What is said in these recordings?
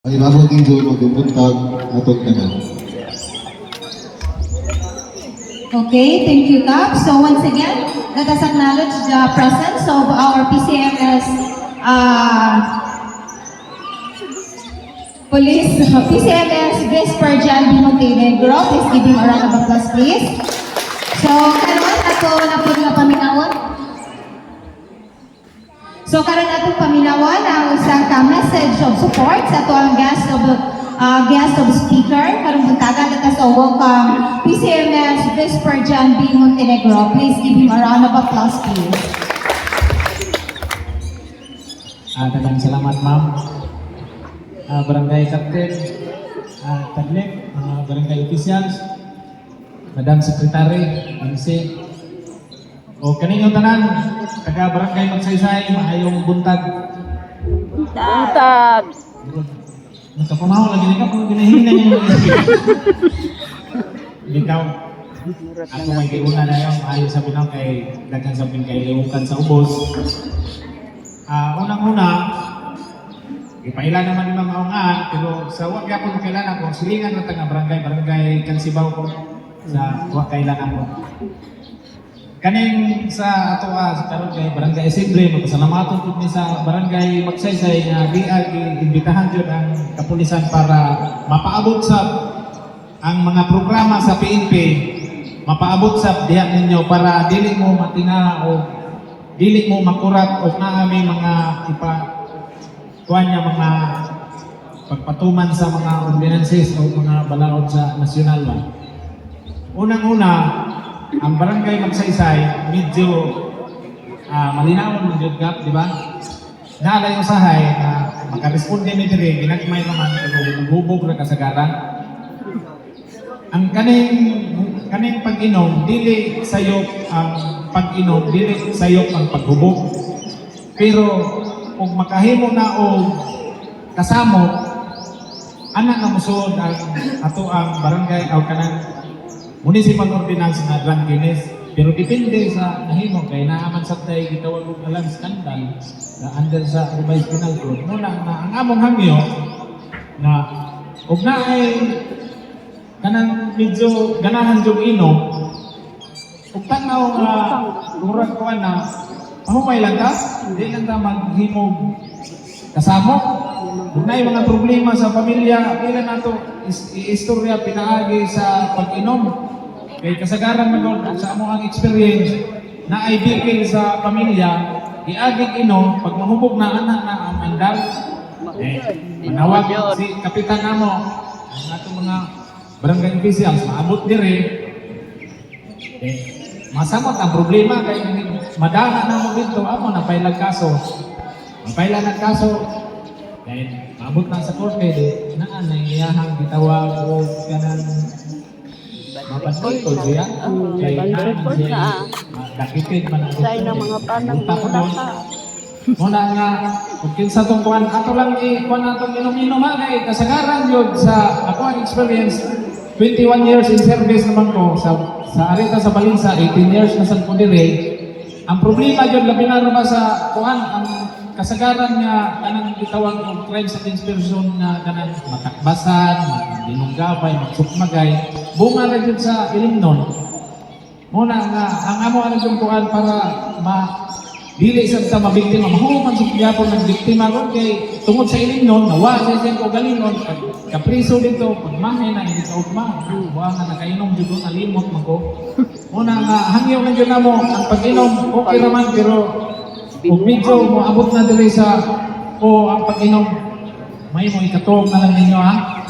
Ay namo din magbuntag atong tanan. Okay, thank you, Kap. So once again, let us acknowledge the presence of our PCMS PCMS Vice President Montenegro. Please give him a round of applause, please. So, karon ato na po nga paminawon. So, karon atong paminawon ang usa ka message of support sa ato ang guest of speaker. Karong buntagan at so welcome PCMS Vice President Montenegro. Please give him a round of applause, please. Daghang salamat, ma'am. Barangay Captain, Tadlek, mga barangay officials, Madam Secretary, MC, o kaninyong tanan, taga barangay Magsaysay, maayong buntag. Buntag. Nagkapamahaw lagi na ka, kung ginahinan niyo yung bitaw. Ako may kiuna na yun, maayos sabi nang kay daghang sabihin kay liwukan sa ubos. Unang-una, ipailan naman yung mga maungaan, pero sa huwag yapon kailan ako, silingan na taga barangay Kansibaw ko, sa huwag kailan ako. Kaning sa ato sa karon kay barangay Assembly, magpasalamaton pud ni sa barangay Magsaysay nga imbitahan jud ang kapulisan para mapaabot sa ang mga programa sa PNP, mapaabot sa diha ninyo para dili mo matinga o dili mo makurat o naami mga kuan niya mga pagpatuman sa mga ordinances o mga balaod sa nasyonal ba. Unang-una, ang barangay Magsaysay medyo malinaw ng judgap, di ba? Naalay usahay na makaresponde ni dire ginagmay naman pero hubog na kasagaran. Ang kaning pag-inom dili sayop ang pag-inom, dili sayop ang paghubog. Pero kung makahimo na o kasamo ana nga musod ang ato ang barangay o kanang municipal ordinance na Grand Guinness, pero depende sa nahimo kay naaman sabtay gitawag og alam skandal na under sa revised penal code. Muna na ang among hangyo na ug na ay kanang medyo ganahan jud inom ug tanaw nga murag ko na mahumay lang ta, di lang ta maghimog kasamo. Kung na mga problema sa pamilya, kailan nato istorya pinaagi sa pag-inom. Kay kasagaran na sa among experience na ay bigil sa pamilya, iaging inom, pag mahubog na anak na ang andal, manawag si kapitan namo, ang atong mga barangay officials, maabot dire, masamot ang problema kay madana na mo dito, amo na pailang kaso. Mapailan ang kaso, dahil maabot na sa korte, naan na iyahang gitawag o kanang mapanpito siya. Kaya naan siya dakipid man ang Say ng mga panang muna nga, kung kinsa itong kuhan, ato lang kuhan natong inom-inom kay kasagaran yun sa ako ang experience. 21 years in service naman ko sa Arita sa Balinsa, 18 years na sa Kundire. Ang problema yun, labi na naman sa kuhan, ang kasagaran nga kanang gitawag og crimes against person na kanang matakbasan, dinunggabay, magsukmagay, bunga ra jud sa ilimnon. Muna nga ang amo ana jud kuan para dili sa ta mabiktima, mahuman sa gyapon ng biktima ron kay tungod sa ilimnon nawa sa siya ko galinon kapriso dito pagmahay na hindi ka ugma. Wa nga nakainom jud na limot man ko. Muna nga hangyo man jud namo ang pag-inom okay ra man pero kung medyo moabot na dili sa ang pag-inom, may mo ikatog na lang ninyo ha.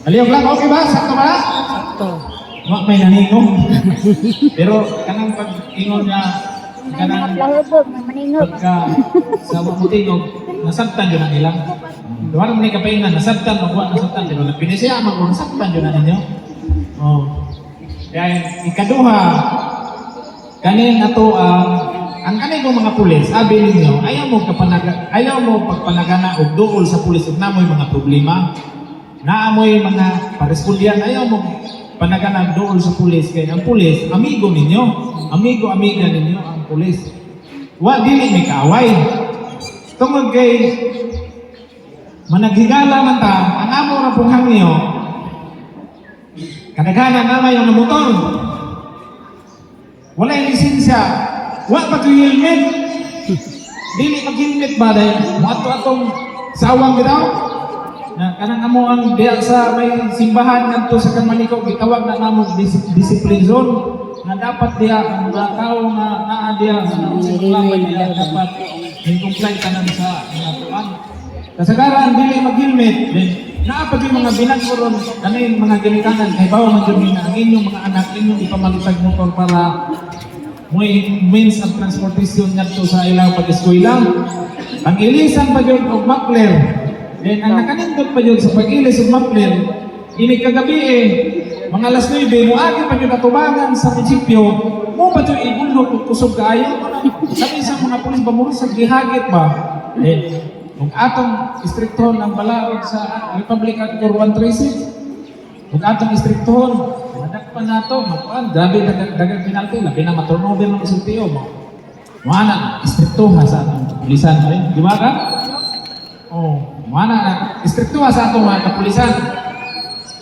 Aliyog lang, okay ba? Sakto ba? Sakto. May naningong. Pero kanang pag-ingon niya, kanang pagka sa mamutingog, nasabtan yun ang ilang. Duwara mo ni kapaingan, nasabtan, magwa nasabtan. Pero nagpinisya, nasabtan yun na ninyo. Kaya ikaduha, kaning ato ang kanay kong mga pulis, sabi ninyo, ayaw mo pagpanagana o dool sa pulis at namoy mga problema. Naamoy mga parespondian, ayaw mo panagana dool sa pulis. Kaya ang pulis, amigo ninyo. Amigo-amiga ninyo ang pulis. Wa, dili may kaaway. Tungod kay managhigala man ta, ang amo ra pong hangyo, kadaghanan naman yung motor. Wala yung lisensya. Wa pa ito helmet. Dili mag-helmet ba dahil ato-atong sawang bitaw? Na kanang amo ang diya sa may simbahan ngadto sa Kanmanikaw gitawag na namo discipline zone nga dapat diya ang mga tao nga naa diya diya dapat comply tanan sa mga tuan. Kasagaran dili mag-helmet then naa pa yung mga binagkuron kanay mga ginikanan kay bawo man jud na ang inyong mga anak inyong ipamalitag motor para may means of transportation ngadto sa ilang pag-eskwela. Ang ilisan pa yun og makler. Then ang nakanindot pa yun sa pag-ilis og makler, ini kagabi mga alas 9, mo agi pa yun atubangan sa prinsipyo, mo pa yun ibulog og kusog kaayo. Sabi sa mga pulis ba mo sa gihagit ba? Then kung atong istriktohon ang balaod sa Republic Act 4136, kung atong istriktohon, madakpan nato, makuan, grabe dagang penalty, labi na maturnover ng isultiyo mo. Mana istriktuha sa atong pulisan, di ba ka? Oh, mana na istriktuha sa atong mga kapulisan.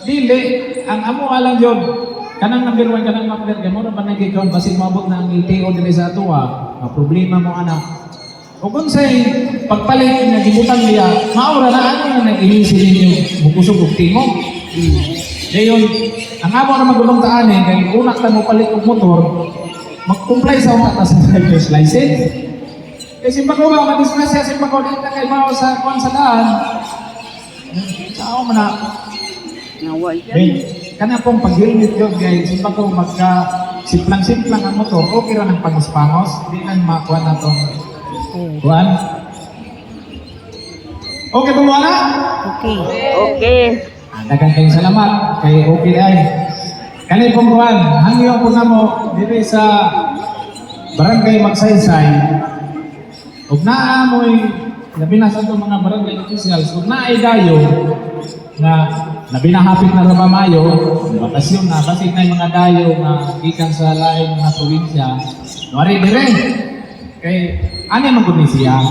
Dili, ang amo alang yun, kanang number 1, kanang makler, kaya mo na ba nagigawin, basin mabot na ang LTO din sa ato, problema mo anak. O kung sa'y pagpalit na gibutan niya, maura na ano na nag-inisip ninyo, bukusog og tingog. Ngayon, ang amo na magulong taanin, kaya unak na mo palit og motor, mag-comply sa unak na sa driver's license. Eh, simpa ko ba, madisgrasya, simpa ko, dito kay Mao sa kwan sa daan. Sao man na. Kana pong pag-helmet yun, guys, simpa ko magka-simplang-simplang ang motor, okay ra ng pangos-pangos, hindi lang makuha na itong kuhan. Okay ba wala? Okay. Dagang kayong salamat kay okay ay. Kani pong kuhan, hangyo po na mo dito sa Barangay Magsaysay. Ug naa mo'y labi na sa itong mga barangay officials, ug naa ay dayo na labi na hapit na Rabamayo, bakasyon na, basig na yung mga dayo na ikan sa laing mga probinsya. Nuwari dire, kay ano yung maguni siya?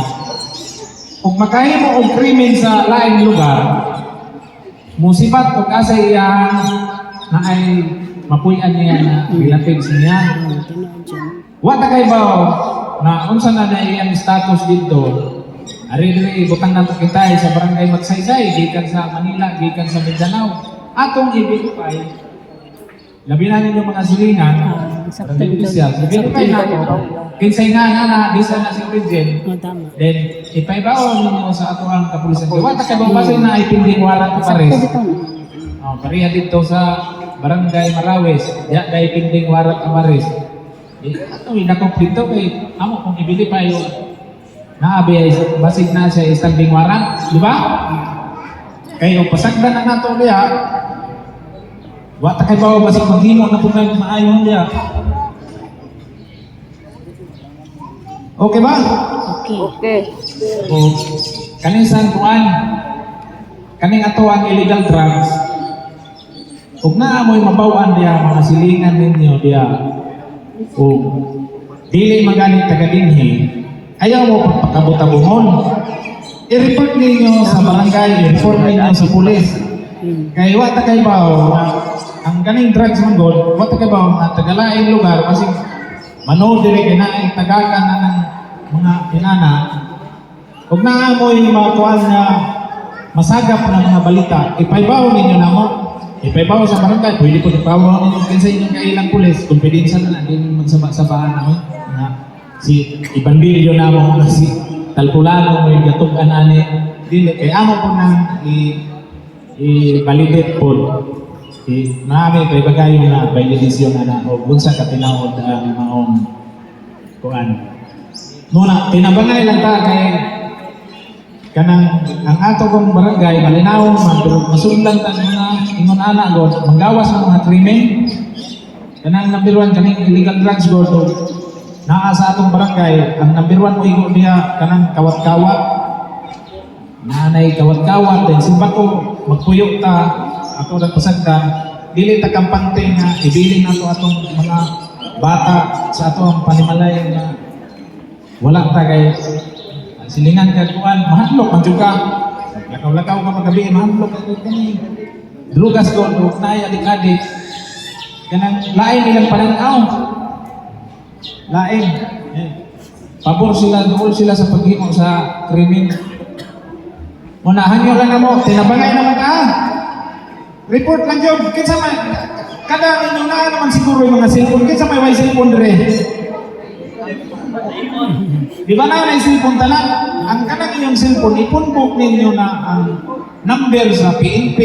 Kung makahimo og krimen sa laing lugar, musibat kung asa iya na ay mapuyan niya na bilatig siya. Wata kay ba na unsa na na iyang status dito? Ari-ari butang nato kita sa Barangay Magsaysay, gikan sa Manila, gikan sa Mindanao. Atong i-verify, labi na ninyo mga silingan, barangay official, i-verify na kinsay na di sa na si Regent, then ipaibaon ninyo sa ato ang kapulisan. Wata kay ba basay na ipinding warrant of arrest. Pariya dito sa Barangay Marawes, ya dai pinding warrant of arrest. Ato inakomplito kay amo kung ibili pa yung naabi ay basig na siya standing warrant, di ba? Kaya pasagdan na nato niya, wata kay ba basig maghimo na po kayo maayon niya. Okay ba? Okay. O, kaning santuan, kaning ato ang illegal drugs, kung naamoy mabawan niya, mga silingan ninyo diya, o dili magaling taga-dinhi, ayaw mo pagpakabutabungon. I-report ninyo sa barangay, i-report ninyo sa pulis. Kaya wata kay bao, ang kaning drugs man god, wata kay bao na tagalaing lugar, kasi manood dire kay naay tagakan na ng mga pinana. Huwag na amoy makuha na masagap na mga balita, ipaibaw ninyo na mo. Ipaibaw sa barangay, pwede po ipabaw ninyo kinsa inyong kailang pulis, kumpidensa na din magsaba-sabaan namin. Si Ibandilyo na mo, si Talpulano mo yung gatugan ani, dili, kaya amo po nang i-validate po. Marami pa ibagayo na validation na o bunsa ka tinawod ang maong kuan. Muna, tinabangay lang ta kay kanang ang ato kong barangay malinaw masundan ta mga ingon ana god manggawas ng mga krimen kanang number 1 kaning illegal drugs god naa sa atong barangay ang number 1 mo ingon niya kanang kawat-kawat nanay kawat-kawat then simba ko magpuyo ta ato nang pasagdan dili ta kampante nga ibilin nato atong mga bata sa atong panimalay nga wala ta kay silingan ka kuan mahadlok man jud ka lakaw-lakaw ka magabi, mahamlok ka kani. Drugas ko, na adik-adik. Kanang lain nilang pananaw. Lain. Pabor sila, doon sila sa paghimo sa krimen. Unahan nyo lang na mo, tinabangay naman ka. Report lang yun. Kinsa may, kada inyo na naman siguro yung mga cellphone. Kinsa may cellphone dire. Di ba na yung cellphone tanan? Ang kanang inyong cellphone, ipunbok ninyo na ang number sa PNP,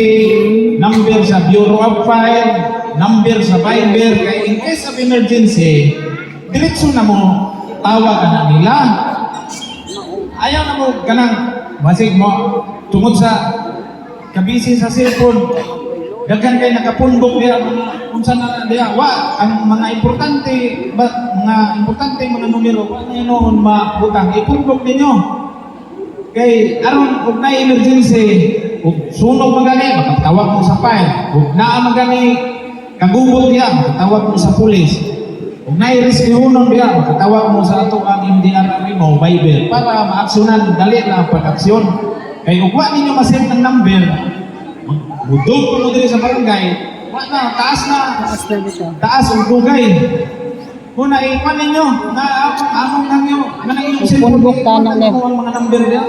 number sa Bureau of Fire, number sa Viber. Kaya in case of emergency, diretso na mo, tawag ka na nila. Ayaw na mo kanang, basig mo, tungod sa kabisi sa cellphone, daghan kay nakapunbok diya kung saan na diya ang mga importante mga numero ano noon mabutang ipunbok ninyo kay aron ug na emergency ug sunog magani makatawag mo sa fire ug naa magani kagubot diya makatawag mo sa pulis ug na rescue nun diya makatawag mo sa ato ang MDRRI mo Viber para maaksyonan dali na pag-aksyon kay ug wa ninyo ma-send ang number budog po mo diri sa barangay, wala, taas na dito. Taas ang dugay. Kung naipan ninyo, na among nangyo, manang yung cellphone, ang mga number niya.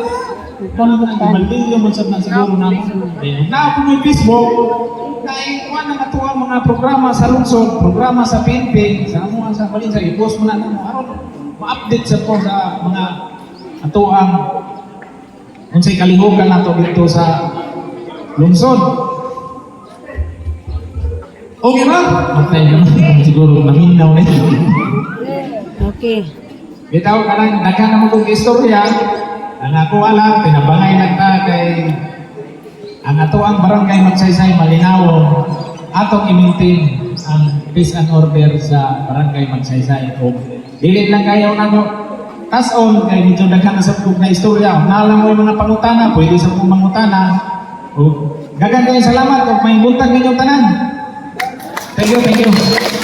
Maldilyo mo sa siguro namin. Na po may Facebook, naipan na natuwa mga programa sa lungsod, programa sa PNP, sa mga sa Balinsa, i-post mo na naman. Aron, ma-update sa po sa mga atuang kung sa'y kalihukan na to dito sa lungsod. Okay ba? Matay naman. Siguro naminaw na ito. Okay. Bitaw ka lang, nagka naman kong istorya. Ang ako alam, pinabangay lang ta kay ang ato ang barangay Magsaysay Malinaw atong i-maintain ang peace and order sa barangay Magsaysay. O dilit lang kayo na no. Tas-on, kay medyo nagka nasabog na istorya. Naalam mo yung mga pangutana, pwede sa mga pangutana. Daghang kayong salamat kung may buntag ninyong tanan. Thank you, thank you.